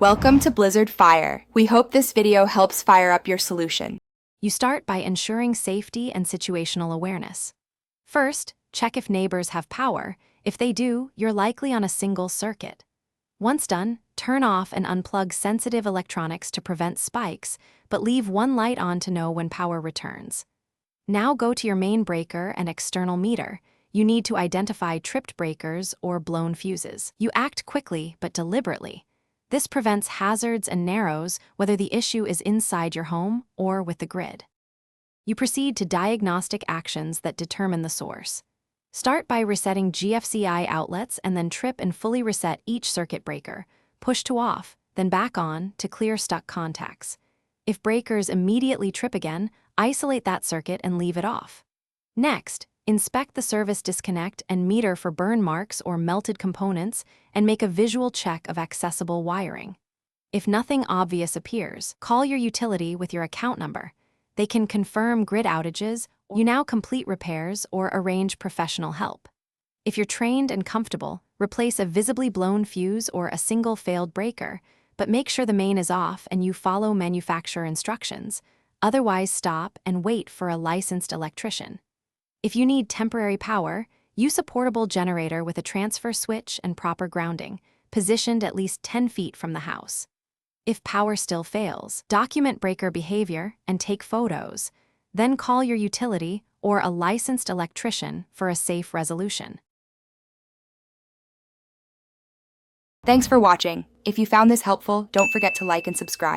Welcome to Blizzard Fire. We hope this video helps fire up your solution. You start by ensuring safety and situational awareness. First, check if neighbors have power. If they do, you're likely on a single circuit. Once done, turn off and unplug sensitive electronics to prevent spikes, but leave one light on to know when power returns. Now go to your main breaker and external meter. You need to identify tripped breakers or blown fuses. You act quickly but deliberately. This prevents hazards and narrows whether the issue is inside your home or with the grid. You proceed to diagnostic actions that determine the source. Start by resetting GFCI outlets and then trip and fully reset each circuit breaker. Push to off, then back on to clear stuck contacts. If breakers immediately trip again, isolate that circuit and leave it off. Next, inspect the service disconnect and meter for burn marks or melted components and make a visual check of accessible wiring. If nothing obvious appears, call your utility with your account number. They can confirm grid outages, you now complete repairs or arrange professional help. If you're trained and comfortable, replace a visibly blown fuse or a single failed breaker, but make sure the main is off and you follow manufacturer instructions. Otherwise, stop and wait for a licensed electrician. If you need temporary power, use a portable generator with a transfer switch and proper grounding, positioned at least 10 feet from the house. If power still fails, document breaker behavior and take photos. Then call your utility or a licensed electrician for a safe resolution. Thanks for watching. If you found this helpful, don't forget to like and subscribe.